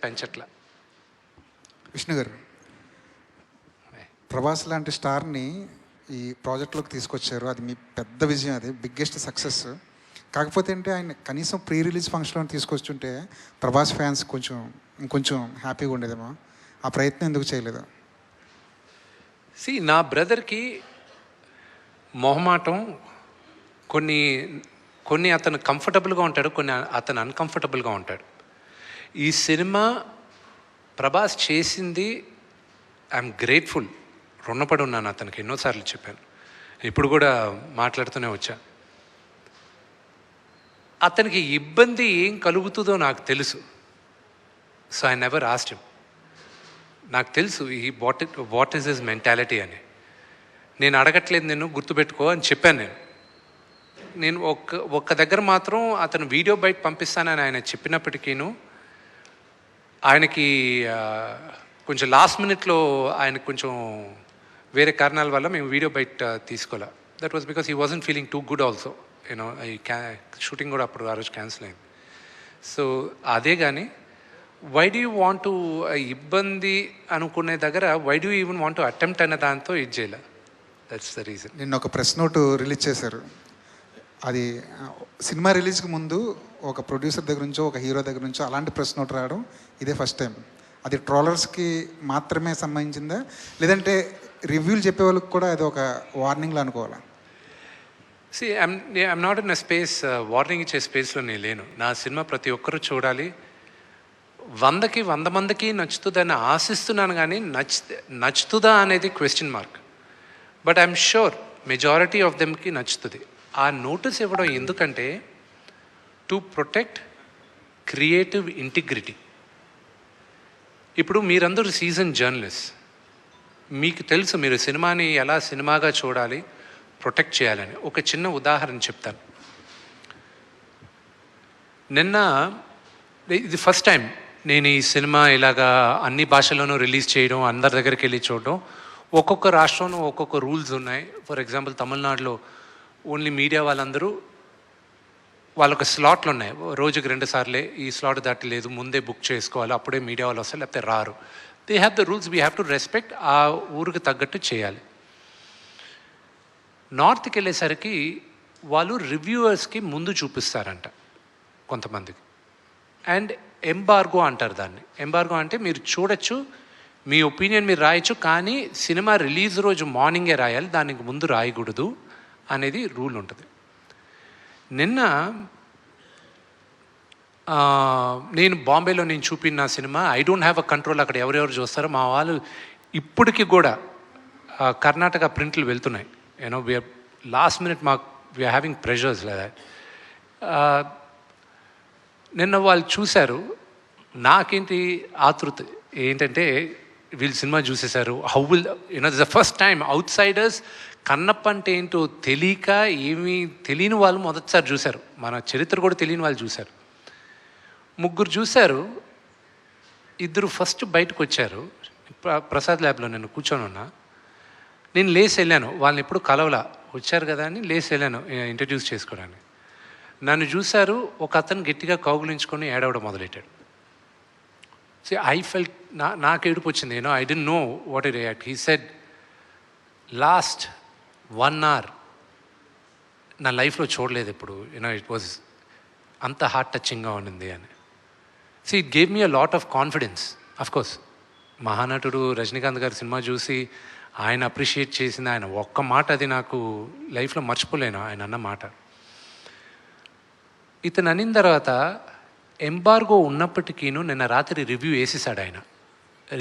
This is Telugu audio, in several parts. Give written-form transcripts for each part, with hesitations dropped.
పెంచట్లా. విష్ణు గారు, ప్రభాస్ లాంటి స్టార్ని ఈ ప్రాజెక్ట్లోకి తీసుకొచ్చారు. అది మీ పెద్ద విజయం, అది బిగ్గెస్ట్ సక్సెస్. కాకపోతే అంటే ఆయన కనీసం ప్రీ రిలీజ్ ఫంక్షన్లో తీసుకొచ్చుంటే ప్రభాస్ ఫ్యాన్స్ ఇంకొంచెం హ్యాపీగా ఉండేదేమో. ఆ ప్రయత్నం ఎందుకు చేయలేదు? నా బ్రదర్కి మొహమాటం, కొన్ని అతను కంఫర్టబుల్గా ఉంటాడు, కొన్ని అతను అన్కంఫర్టబుల్గా ఉంటాడు. ఈ సినిమా ప్రభాస్ చేసింది ఐఎమ్ గ్రేట్ఫుల్, రుణపడి ఉన్నాను అతనికి. ఎన్నోసార్లు చెప్పాను, ఇప్పుడు కూడా మాట్లాడుతూనే వచ్చా. అతనికి ఇబ్బంది ఏం కలుగుతుందో నాకు తెలుసు. So I never asked him. నాకు తెలుసు వాట్ ఈస్ హిస్ మెంటాలిటీ అని. నేను అడగట్లేదు, నేను గుర్తుపెట్టుకో అని చెప్పాను. నేను ఒక్క దగ్గర మాత్రం అతను వీడియో బయట పంపిస్తానని ఆయన చెప్పినప్పటికీను ఆయనకి కొంచెం లాస్ట్ మినిట్లో ఆయనకు కొంచెం వేరే కారణాల వల్ల మేము వీడియో బయట తీసుకోలే. That was because he wasn't feeling too good also. You know ఈ షూటింగ్ కూడా అప్పుడు ఆ రోజు క్యాన్సిల్ అయింది. సో అదే కానీ why do you want to ఇబ్బంది అనుకునే దగ్గర why do even want to attempt అనే దాంతో ఇది చేయలే. That's the reason. నిన్న ఒక ప్రెస్ నోట్ రిలీజ్ చేశారు. అది సినిమా రిలీజ్కి ముందు ఒక ప్రొడ్యూసర్ దగ్గర నుంచో ఒక హీరో దగ్గర నుంచో అలాంటి ప్రెస్ నోట్ రావడం ఇదే ఫస్ట్ టైం. అది ట్రోలర్స్కి మాత్రమే సంబంధించిందా, లేదంటే రివ్యూలు చెప్పే వాళ్ళకి కూడా అది ఒక వార్నింగ్లో అనుకోవాలా? I'm not in a space, warning ఇచ్చే స్పేస్లో నేను లేను. నా సినిమా ప్రతి ఒక్కరూ చూడాలి, 100 మందికి నచ్చుతుందని ఆశిస్తున్నాను. కానీ నచ్చుతుందా అనేది question mark. But I'm sure majority of దెమ్కి నచ్చుతుంది. ఆ నోటీస్ ఇవ్వడం ఎందుకంటే టు ప్రొటెక్ట్ క్రియేటివ్ ఇంటిగ్రిటీ. ఇప్పుడు మీరందరూ సీజన్ జర్నలిస్ట్, మీకు తెలుసు మీరు సినిమాని ఎలా సినిమాగా చూడాలి, ప్రొటెక్ట్ చేయాలని. ఒక చిన్న ఉదాహరణ చెప్తాను. నిన్న ఇది ఫస్ట్ టైం నేను ఈ సినిమా ఇలాగా అన్ని భాషల్లోనూ రిలీజ్ చేయడం, అందరి దగ్గరికి వెళ్ళి చూడడం. ఒక్కొక్క రాష్ట్రంలో ఒక్కొక్క రూల్స్ ఉన్నాయి. ఫర్ ఎగ్జాంపుల్ తమిళనాడులో ఓన్లీ మీడియా వాళ్ళందరూ వాళ్ళొక స్లాట్లు ఉన్నాయి, రోజుకి 2 సార్లే, ఈ స్లాట్ దాటి లేదు, ముందే బుక్ చేసుకోవాలి, అప్పుడే మీడియా వాళ్ళు వస్తారు, లేకపోతే రారు. They have the rules, we have to respect. ఆ ఊరికి తగ్గట్టు చేయాలి. నార్త్కి వెళ్ళేసరికి వాళ్ళు రివ్యూవర్స్కి ముందు చూపిస్తారంట కొంతమందికి. అండ్ ఎంబార్గో అంటారు దాన్ని. ఎంబార్గో అంటే మీరు చూడొచ్చు, మీ ఒపీనియన్ మీరు రాయొచ్చు, కానీ సినిమా రిలీజ్ రోజు మార్నింగే రాయాలి, దానికి ముందు రాయకూడదు అనేది రూల్ ఉంటుంది. నిన్న నేను బాంబేలో నేను చూపిన cinema I don't have a control. అక్కడ ఎవరెవరు చూస్తారో మా వాళ్ళు ఇప్పటికి కూడా కర్ణాటక ప్రింట్లు వెళ్తున్నాయి. You know we're last minute we're having pressures లేదా. నిన్న వాళ్ళు చూశారు. నాకేంటి ఆతృత ఏంటంటే వీళ్ళు సినిమా చూసేశారు, how will you know this the first time outsiders Kannappa అంటే ఏంటో తెలియక ఏమీ తెలియని వాళ్ళు మొదటిసారి చూశారు. మన చరిత్ర కూడా తెలియని వాళ్ళు చూశారు. 3 చూశారు, 2 ఫస్ట్ బయటకు వచ్చారు. ప్రసాద్ ల్యాబ్లో నేను కూర్చొని ఉన్నా. నేను లేసి వెళ్ళాను, వాళ్ళని ఎప్పుడు కలవలా, వచ్చారు కదా అని లేసి వెళ్ళాను ఇంట్రడ్యూస్ చేసుకోవడానికి. నన్ను చూశారు, ఒక అతను గట్టిగా కౌగులించుకొని ఏడవడం మొదలెట్టాడు. ఐ ఫెల్ట్, నాకు ఏడుపు వచ్చింది. I don't know what to react. He said, last 1 hour నా లైఫ్లో చూడలేదు ఇప్పుడు, ఇట్ వాజ్ అంత హార్ట్ టచింగ్గా ఉండింది అని. It gave me a lot of confidence. Of course మహానటుడు రజనీకాంత్ గారి సినిమా చూసి ఆయన అప్రిషియేట్ చేసింది, ఆయన ఒక్క మాట, అది నాకు లైఫ్లో మర్చిపోలేను ఆయన అన్న మాట. ఇతను అనిన తర్వాత ఎంబార్గో ఉన్నప్పటికీను నిన్న రాత్రి రివ్యూ వేసేసాడు ఆయన.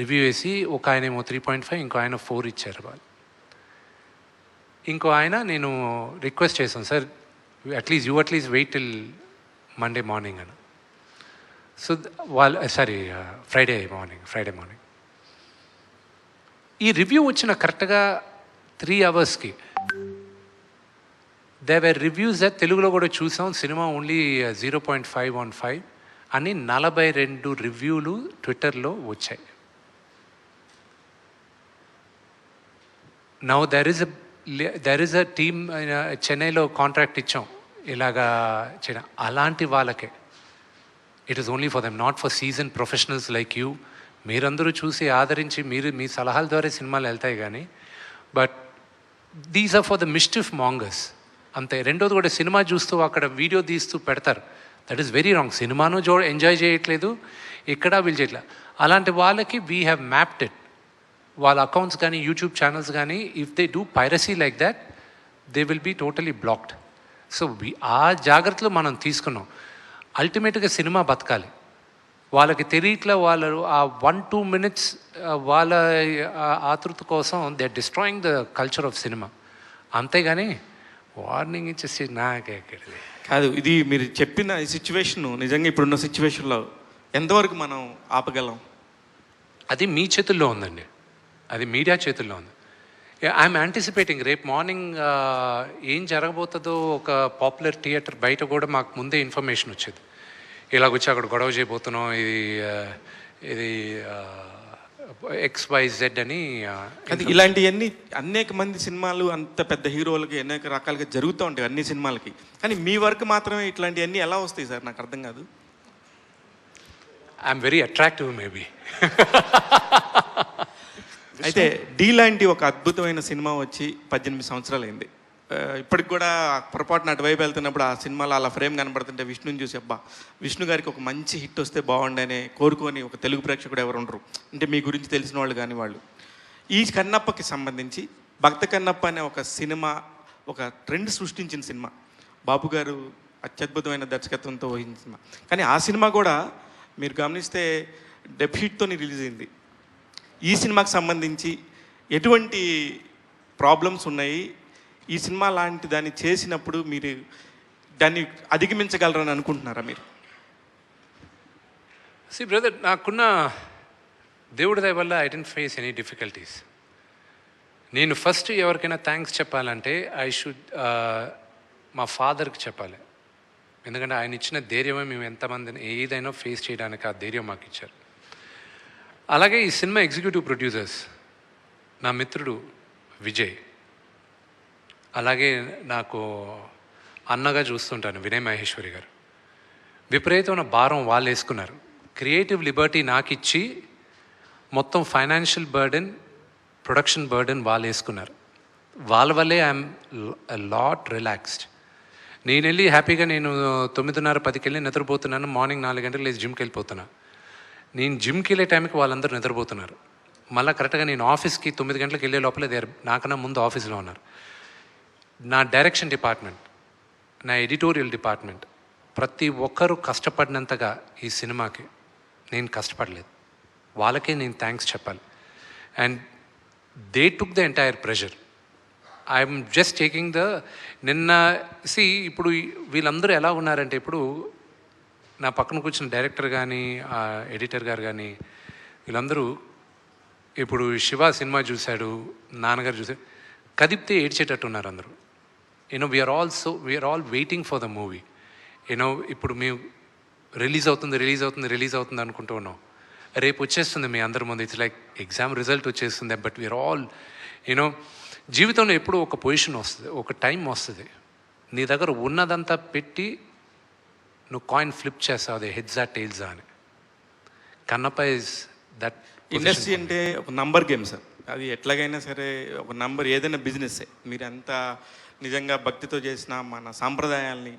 రివ్యూ వేసి ఒక ఆయన ఏమో 3.5, ఇంకో ఆయన 4 ఇచ్చారు వాళ్ళు. ఇంకో ఆయన నేను రిక్వెస్ట్ చేశాను, sir at least wait till Monday morning అని. సో వాళ్ళు ఫ్రైడే మార్నింగ్. ఈ రివ్యూ వచ్చిన కరెక్ట్గా 3 hours దే వర్ రివ్యూస్. తెలుగులో కూడా చూసాం, సినిమా ఓన్లీ 0.5 on 5 అని 42 రివ్యూలు ట్విట్టర్లో వచ్చాయి. Now there is a team, చెన్నైలో కాంట్రాక్ట్ ఇచ్చాం ఇలాగా చేయడం. అలాంటి వాళ్ళకే it is only for them, not for season professionals like you. మీరందరూ చూసి ఆదరించి మీరు మీ సలహాల ద్వారా సినిమాలు వెళ్తాయి కానీ, but these are for the mischief mongers అంతే. రెండోది కూడా సినిమా చూస్తూ అక్కడ వీడియో తీస్తూ పెడతారు, దట్ ఈస్ వెరీ రాంగ్. సినిమాను ఎంజాయ్ చేయట్లేదు, ఇక్కడ వీళ్ళు చేయట్లేదు. అలాంటి వాళ్ళకి వీ హ్యావ్ మ్యాప్డ్ ఇట్. వాళ్ళ అకౌంట్స్ కానీ యూట్యూబ్ ఛానల్స్ కానీ if they do piracy like that they will be totally blocked. So ఆ జాగ్రత్తలు మనం తీసుకున్నాం. అల్టిమేట్గా సినిమా బతకాలి. వాళ్ళకి తెలియట్లా, వాళ్ళు ఆ 1-2 minutes వాళ్ళ ఆతృత కోసం they are destroying the culture of cinema. అంతేగాని వార్నింగ్ ఇచ్చేసి నాకెక్కడిది కాదు. ఇది మీరు చెప్పిన ఈ సిచ్యువేషన్ నిజంగా ఇప్పుడున్న సిచ్యువేషన్లో ఎంతవరకు మనం ఆపగలం? అది మీ చేతుల్లో ఉందండి, అది మీడియా చేతుల్లో ఉంది. ఐఎమ్ యాంటిసిపేటింగ్ రేపు మార్నింగ్ ఏం జరగబోతుందో. ఒక పాపులర్ థియేటర్ బయట కూడా మాకు ముందే ఇన్ఫర్మేషన్ వచ్చేది, ఇలాగొచ్చి అక్కడ గొడవ చేయబోతున్నాం, ఇది XYZ అని. అది ఇలాంటివన్నీ అనేక మంది సినిమాలు అంత పెద్ద హీరోలకి అనేక రకాలుగా జరుగుతూ ఉంటాయి అన్ని సినిమాలకి. కానీ మీ వర్క్ మాత్రమే ఇట్లాంటివన్నీ ఎలా వస్తాయి సార్? నాకు అర్థం కాదు. I'm very attractive maybe. అయితే డీ లాంటి ఒక అద్భుతమైన సినిమా వచ్చి 18 సంవత్సరాలు అయింది. ఇప్పటికి కూడా పొరపాటున అటువైపు వెళ్తున్నప్పుడు ఆ సినిమాలో అలా ఫ్రేమ్ కనబడుతుంటే విష్ణుని చూసి అబ్బా విష్ణు గారికి ఒక మంచి హిట్ వస్తే బాగుండని కోరుకొని ఒక తెలుగు ప్రేక్షకుడు ఎవరు ఉండరు, అంటే మీ గురించి తెలిసిన వాళ్ళు కానీ వాళ్ళు. ఈ కన్నప్పకి సంబంధించి భక్త కన్నప్ప అనే ఒక సినిమా ఒక ట్రెండ్ సృష్టించిన సినిమా, బాబు గారు అత్యద్భుతమైన దర్శకత్వంతో వహించిన సినిమా. కానీ ఆ సినిమా కూడా మీరు గమనిస్తే డెబ్యూట్తోని రిలీజ్ అయింది. ఈ సినిమాకి సంబంధించి ఎటువంటి ప్రాబ్లమ్స్ ఉన్నాయి? ఈ సినిమా లాంటి దాన్ని చేసినప్పుడు మీరు దాన్ని అధిగమించగలరని అనుకుంటున్నారా మీరు? సి బ్రదర్, నాకున్న దేవుడి దయ వల్ల I didn't face any difficulties. నేను ఫస్ట్ ఎవరికైనా థ్యాంక్స్ చెప్పాలంటే ఐ షుడ్ మా ఫాదర్కి చెప్పాలి. ఎందుకంటే ఆయన ఇచ్చిన ధైర్యమే మేము ఎంతమందిని ఏదైనా ఫేస్ చేయడానికి ఆ ధైర్యం మాకు ఇచ్చారు. అలాగే ఈ సినిమా ఎగ్జిక్యూటివ్ ప్రొడ్యూసర్స్ నా మిత్రుడు విజయ్, అలాగే నాకు అన్నగా చూస్తుంటాను వినయ్ మహేశ్వరి గారు. విపరీతమైన భారం వాళ్ళు వేసుకున్నారు. క్రియేటివ్ లిబర్టీ నాకు ఇచ్చి మొత్తం ఫైనాన్షియల్ బర్డెన్, ప్రొడక్షన్ బర్డెన్ వాళ్ళు వేసుకున్నారు. వాళ్ళ వల్లే ఐఎమ్ లాట్ రిలాక్స్డ్. నేను వెళ్ళి హ్యాపీగా నేను 9:30-10కి వెళ్ళి నిద్రపోతున్నాను. మార్నింగ్ 4 గంటలకు లేచి జిమ్కి వెళ్ళిపోతున్నా. నేను జిమ్కి వెళ్ళే టైంకి వాళ్ళందరూ నిద్రపోతున్నారు. మళ్ళీ కరెక్ట్గా నేను ఆఫీస్కి 9 గంటలకు వెళ్ళే లోపల నాకన్నా ముందు ఆఫీస్లో ఉన్నారు. నా డైరెక్షన్ డిపార్ట్మెంట్, నా ఎడిటోరియల్ డిపార్ట్మెంట్, ప్రతి ఒక్కరూ కష్టపడినంతగా ఈ సినిమాకి నేను కష్టపడలేదు. వాళ్ళకే నేను థ్యాంక్స్ చెప్పాలి. And they took the entire pressure. I'm just taking the నిన్న ఇప్పుడు వీళ్ళందరూ ఎలా ఉన్నారంటే, ఇప్పుడు నా పక్కన కూర్చున్న డైరెక్టర్ కానీ ఎడిటర్ గారు కానీ వీళ్ళందరూ ఇప్పుడు శివ సినిమా చూశాడు, నాన్నగారు చూశాడు, కదిపితే ఏడ్చేటట్టు ఉన్నారు అందరూ. We are all waiting for the movie. ఇప్పుడు మేము రిలీజ్ అవుతుంది అనుకుంటూ ఉన్నాం. రేపు వచ్చేస్తుంది మీ అందరి ముందు. ఇట్స్ లైక్ ఎగ్జామ్ రిజల్ట్ వచ్చేస్తుంది. బట్ వీఆర్ ఆల్ జీవితంలో ఎప్పుడు ఒక పొజిషన్ వస్తుంది, ఒక టైం వస్తుంది, నీ దగ్గర ఉన్నదంతా పెట్టి నువ్వు కాయిన్ ఫ్లిప్ చేస్తావు, అది హెడ్జా టైల్జా అని. Kannappa is that. ఇండస్ట్రీ అంటే ఒక నంబర్ గేమ్ సార్. అది ఎట్లాగైనా సరే ఒక నంబర్, ఏదైనా బిజినెస్సే. మీరు ఎంత నిజంగా భక్తితో చేసిన మన సాంప్రదాయాల్ని